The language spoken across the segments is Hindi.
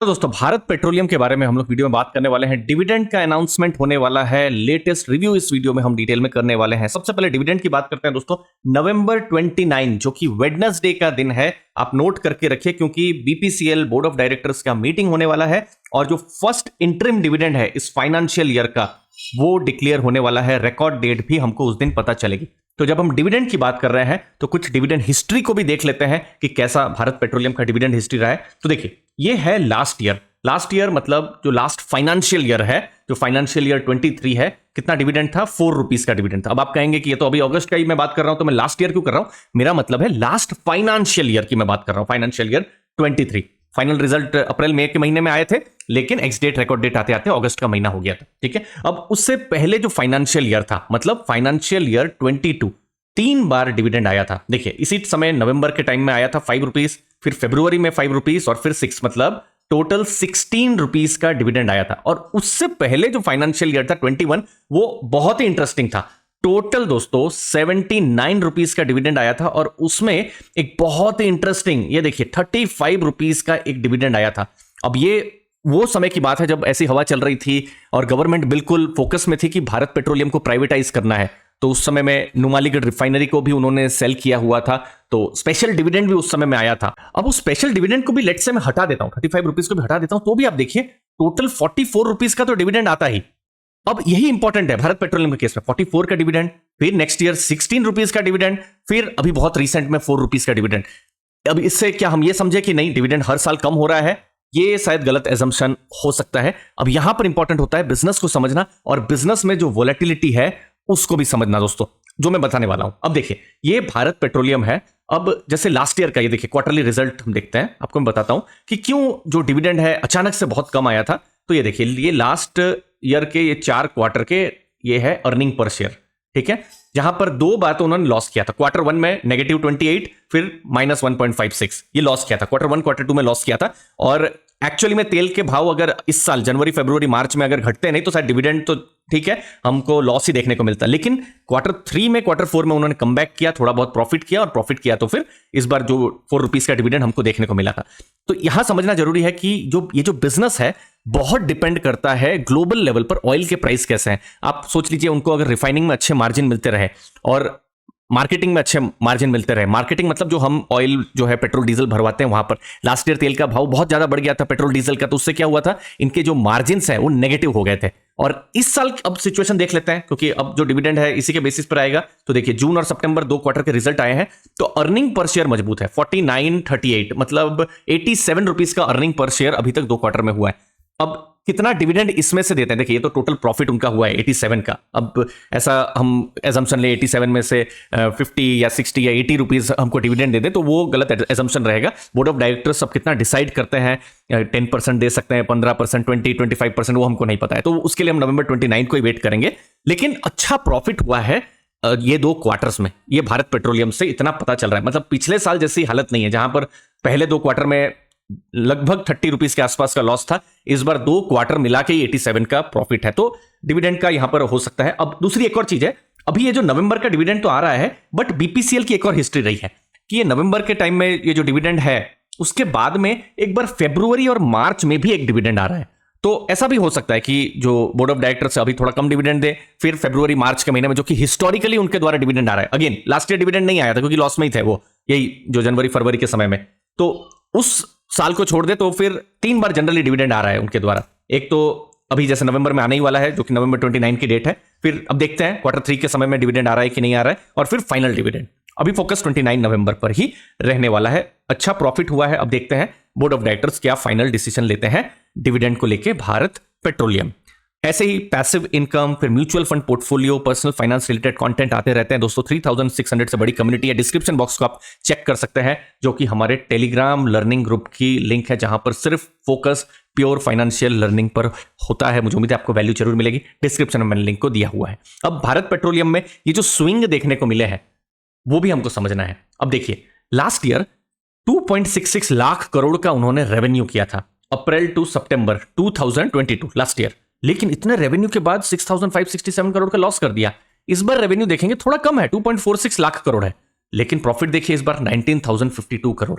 तो दोस्तों भारत पेट्रोलियम के बारे में हम लोग वीडियो में बात करने वाले हैं। डिविडेंड का अनाउंसमेंट होने वाला है, लेटेस्ट रिव्यू इस वीडियो में हम डिटेल में करने वाले हैं। सबसे पहले डिविडेंड की बात करते हैं दोस्तों। नवंबर 29 जो कि वेडनेसडे का दिन है, आप नोट करके रखिए क्योंकि बीपीसीएल बोर्ड ऑफ डायरेक्टर्स का मीटिंग होने वाला है और जो फर्स्ट इंटरिम डिविडेंड है इस फाइनेंशियल ईयर का वो डिक्लेयर होने वाला है। रिकॉर्ड डेट भी हमको उस दिन पता चलेगी। तो जब हम डिविडेंड की बात कर रहे हैं तो कुछ डिविडेंड हिस्ट्री को भी देख लेते हैं कि कैसा भारत पेट्रोलियम का डिविडेंड हिस्ट्री रहा है। तो देखिए ये है लास्ट ईयर मतलब जो लास्ट फाइनेंशियल ईयर है, जो फाइनेंशियल ईयर 23 है, कितना डिविडेंड था? 4 रुपीज का डिविडेंड था। अब आप कहेंगे कि ये तो अभी अगस्त का ही मैं बात कर रहा हूं तो मैं लास्ट ईयर क्यों कर रहा हूं? मेरा मतलब है लास्ट फाइनेंशियल ईयर की मैं बात कर रहा हूं, फाइनेंशियल ईयर 23। फाइनल रिजल्ट अप्रैल मई के महीने में आए थे, लेकिन एक्स डेट रिकॉर्ड डेट आते आते अगस्त का महीना हो गया था। ठीक है, अब उससे पहले जो फाइनेंशियल ईयर था मतलब फाइनेंशियल ईयर 22, 3 बार डिविडेंड आया था। देखिए इसी समय नवंबर के टाइम में आया था 5 रुपीज, फिर फरवरी में 5 रुपीज और फिर 6, मतलब टोटल 16 रुपीज का डिविडेंड आया था। और उससे पहले जो फाइनेंशियल ईयर था 21, वो बहुत ही इंटरेस्टिंग था। टोटल दोस्तों 79 रुपीज का डिविडेंड आया था और उसमें एक बहुत ही इंटरेस्टिंग, ये देखिए 35 रुपीज का एक डिविडेंड आया था। अब ये वो समय की बात है जब ऐसी हवा चल रही थी और गवर्नमेंट बिल्कुल फोकस में थी कि भारत पेट्रोलियम को प्राइवेटाइज करना है। तो उस समय में नुमालीगढ़ रिफाइनरी को भी उन्होंने सेल किया हुआ था, तो स्पेशल डिविडेंड भी उस समय में आया था। अब उस स्पेशल डिविडेंड को भी लेट से मैं हटा देता हूं, 35 रुपीज को भी हटा देता हूं, तो भी आप देखिए टोटल 44 रुपीज का तो डिविडेंड आता ही। अब यही इंपॉर्टेंट है भारत पेट्रोलियम के केस में, 44 का डिविडेंड, फिर नेक्स्ट ईयर 16 रुपीज का डिविडेंड, फिर अभी बहुत रिसेंट में 4 रुपीज का डिविडेंड। अब इससे क्या हम ये समझे कि नहीं डिविडेंड हर साल कम हो रहा है? ये शायद गलत एजम्पशन हो सकता है। अब यहां पर इंपॉर्टेंट होता है बिजनेस को समझना और बिजनेस में जो वोलेटिलिटी है उसको भी समझना दोस्तों, जो मैं बताने वाला हूं। अब देखिए ये भारत पेट्रोलियम है। अब जैसे लास्ट ईयर का ये देखिए क्वार्टरली रिजल्ट हम देखते हैं, आपको मैं बताता हूं कि क्यों जो डिविडेंड है अचानक से बहुत कम आया था। तो ये देखिए ये लास्ट ईयर के ये 4 क्वार्टर के ये है अर्निंग पर शेयर। ठीक है, जहां पर 2 बार तो उन्होंने लॉस किया था। क्वार्टर 1 में -28, फिर -1.56 ये लॉस किया था। क्वार्टर 1 क्वार्टर 2 में लॉस किया था। और एक्चुअली में तेल के भाव अगर इस साल जनवरी फरवरी मार्च में अगर घटते नहीं तो शायद डिविडेंड तो ठीक है हमको लॉस ही देखने को मिलता है। लेकिन क्वार्टर 3 में क्वार्टर 4 में उन्होंने कमबैक किया, थोड़ा बहुत प्रॉफिट किया, और प्रॉफिट किया तो फिर इस बार जो 4 रुपीज का डिविडेंड हमको देखने को मिला था। तो यहां समझना जरूरी है कि जो बिजनेस है बहुत डिपेंड करता है ग्लोबल लेवल पर ऑयल के प्राइस कैसे हैं। आप सोच लीजिए उनको अगर रिफाइनिंग में अच्छे मार्जिन मिलते रहे और मार्केटिंग में अच्छे मार्जिन मिलते रहे, मार्केटिंग मतलब जो हम ऑयल जो है पेट्रोल डीजल भरवाते हैं वहां पर लास्ट ईयर तेल का भाव बहुत ज्यादा बढ़ गया था पेट्रोल डीजल का, तो उससे क्या हुआ था इनके जो मार्जिन्स हैं वो नेगेटिव हो गए थे। और इस साल अब सिचुएशन देख लेते हैं क्योंकि अब जो डिविडेंड है इसी के बेसिस पर आएगा। तो देखिए जून और सितंबर 2 क्वार्टर के रिजल्ट आए हैं तो अर्निंग पर शेयर मजबूत है 49.38, मतलब 87 रुपीज का अर्निंग पर शेयर अभी तक 2 क्वार्टर में हुआ है। अब कितना डिविडेंड इसमें से देते हैं? देखिए ये तो टोटल प्रॉफिट उनका हुआ है 87 का। अब ऐसा हम एजम्पशन ले 87 में से 50 या 60 या 80 रुपीज हमको डिविडेंड दे दे तो वो गलत एजम्पशन रहेगा। बोर्ड ऑफ डायरेक्टर्स सब कितना डिसाइड करते हैं, 10% दे सकते हैं, 15%, 20-25%, वो हमको नहीं पता है। तो उसके लिए हम नवंबर 29 को ही वेट करेंगे। लेकिन अच्छा प्रॉफिट हुआ है ये 2 क्वार्टर्स में, ये भारत पेट्रोलियम से इतना पता चल रहा है। मतलब पिछले साल जैसी हालत नहीं है जहां पर पहले 2 क्वार्टर में लगभग 30 रुपीज के आसपास का लॉस था, इस बार 2 क्वार्टर मिला के 87 का प्रॉफिट है। तो डिविडेंड का यहां पर हो सकता है। अब दूसरी एक और चीज है, अभी ये जो नवंबर का डिविडेंड तो आ रहा है बट बीपीसीएल की एक और हिस्ट्री रही है कि ये नवंबर के टाइम में ये जो डिविडेंड है उसके बाद में एक बार फरवरी और मार्च में भी एक डिविडेंड आ रहा है। तो ऐसा भी हो सकता है कि जो बोर्ड ऑफ डायरेक्टर्स अभी थोड़ा कम डिविडेंड दे, फिर फरवरी मार्च के महीने में जो कि हिस्टोरिकली उनके द्वारा डिविडेंड आ रहा है। अगेन लास्ट ईयर डिविडेंड नहीं आया था क्योंकि लॉस में ही थे वो, यही जो जनवरी फरवरी के समय में। तो उस साल को छोड़ दे तो फिर 3 बार जनरली डिविडेंड आ रहा है उनके द्वारा। एक तो अभी जैसे नवंबर में आने ही वाला है जो कि नवंबर 29 की डेट है, फिर अब देखते हैं क्वार्टर 3 के समय में डिविडेंड आ रहा है कि नहीं आ रहा है, और फिर फाइनल डिविडेंड। अभी फोकस 29 नवंबर पर ही रहने वाला है। अच्छा प्रॉफिट हुआ है, अब देखते हैं बोर्ड ऑफ डायरेक्टर्स क्या फाइनल डिसीजन लेते हैं डिविडेंड को लेके भारत पेट्रोलियम। ऐसे ही पैसिव इनकम, फिर mutual fund portfolio, personal finance related content आते रहते हैं दोस्तों। 3600 से बड़ी कम्युनिटी है। डिस्क्रिप्शन बॉक्स को आप चेक कर सकते हैं जो कि हमारे टेलीग्राम लर्निंग ग्रुप की लिंक है जहां पर सिर्फ फोकस प्योर फाइनेंशियल लर्निंग पर होता है। मुझे उम्मीद है आपको वैल्यू जरूर मिलेगी। डिस्क्रिप्शन में मैंने लिंक को दिया हुआ है। अब भारत पेट्रोलियम में ये जो स्विंग देखने को मिले हैं वो भी हमको समझना है। अब देखिए लास्ट ईयर 2.66 लाख करोड़ का उन्होंने रेवेन्यू किया था अप्रैल टू सितंबर 2022 लास्ट ईयर, लेकिन इतने रेवेन्यू के बाद 6567 करोड़ का लॉस कर दिया। इस बार रेवेन्यू देखेंगे थोड़ा कम है, 2.46 लाख करोड़ है, लेकिन प्रॉफिट देखिए इस बार 19,052 करोड़।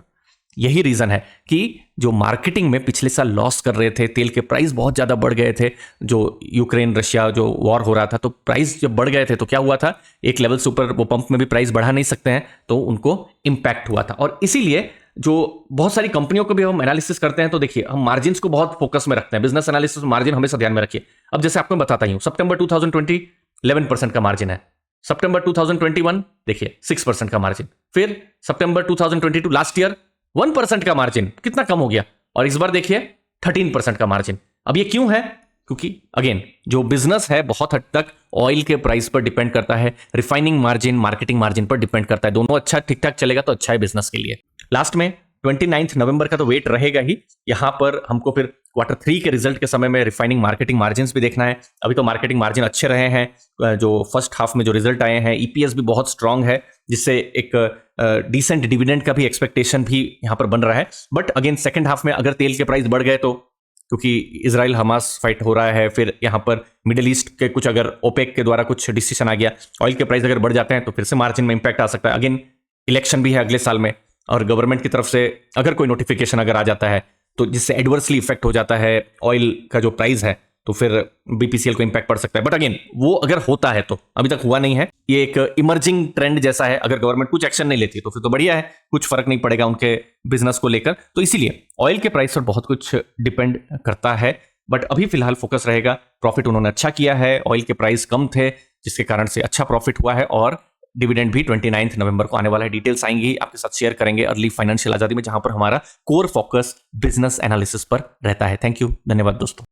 यही रीजन है कि जो मार्केटिंग में पिछले साल लॉस कर रहे थे, तेल के प्राइस बहुत ज्यादा बढ़ गए थे, जो यूक्रेन रशिया जो वॉर हो रहा था, तो प्राइस जब बढ़ गए थे तो क्या हुआ था, एक लेवल से ऊपर वो पंप में भी प्राइस बढ़ा नहीं सकते हैं, तो उनको इंपैक्ट हुआ था। और इसीलिए जो बहुत सारी कंपनियों को भी हम एनालिसिस करते हैं तो देखिए हम मार्जिन को बहुत फोकस में रखते हैं, बिजनेस एनालिसिस मार्जिन हमेशा ध्यान में रखिए। अब जैसे आपको मैं बताता ही हूं, सितंबर 2020 11% का मार्जिन है, सितंबर 2021 देखिए 6% का मार्जिन, फिर सितंबर 2022 लास्ट ईयर 1% का मार्जिन, कितना कम हो गया, और इस बार देखिए 13% का मार्जिन। अब ये क्यों है? क्योंकि अगेन जो बिजनेस है बहुत हद तक ऑयल के प्राइस पर डिपेंड करता है, रिफाइनिंग मार्जिन, मार्केटिंग मार्जिन पर डिपेंड करता है। दोनों अच्छा ठीक ठाक चलेगा तो अच्छा है बिजनेस के लिए। लास्ट में 29 नवंबर का तो वेट रहेगा ही, यहां पर हमको फिर Q3 के रिजल्ट के समय में रिफाइनिंग मार्केटिंग मार्जिन भी देखना है। अभी तो मार्केटिंग मार्जिन अच्छे रहे हैं, जो फर्स्ट हाफ में जो रिजल्ट आए हैं, ईपीएस भी बहुत स्ट्रांग है, जिससे एक डिसेंट डिविडेंड का भी एक्सपेक्टेशन भी यहां पर बन रहा है। बट अगेन सेकंड हाफ में अगर तेल के प्राइस बढ़ गए तो, क्योंकि इजराइल हमास फाइट हो रहा है, फिर यहां पर मिडिल ईस्ट के कुछ अगर ओपेक के द्वारा कुछ डिसीजन आ गया, ऑयल के प्राइस अगर बढ़ जाते हैं तो फिर से मार्जिन में इंपैक्ट आ सकता है। अगेन इलेक्शन भी है अगले साल में, और गवर्नमेंट की तरफ से अगर कोई नोटिफिकेशन अगर आ जाता है तो जिससे एडवर्सली इफेक्ट हो जाता है ऑयल का जो प्राइस है, तो फिर बीपीसीएल को इंपैक्ट पड़ सकता है। बट अगेन वो अगर होता है तो, अभी तक हुआ नहीं है, ये एक इमर्जिंग ट्रेंड जैसा है, अगर गवर्नमेंट कुछ एक्शन नहीं लेती तो फिर तो बढ़िया है, कुछ फर्क नहीं पड़ेगा उनके बिजनेस को लेकर। तो इसीलिए ऑयल के प्राइस पर बहुत कुछ डिपेंड करता है, बट अभी फिलहाल फोकस रहेगा, प्रॉफिट उन्होंने अच्छा किया है, ऑयल के प्राइस कम थे जिसके कारण से अच्छा प्रॉफिट हुआ है, और डिविडेंड भी 29 नवंबर को आने वाला है। डिटेल्स आएंगी, आपके साथ शेयर करेंगे अर्ली फाइनेंशियल आजादी में, जहां पर हमारा कोर फोकस बिजनेस एनालिसिस पर रहता है। थैंक यू, धन्यवाद दोस्तों।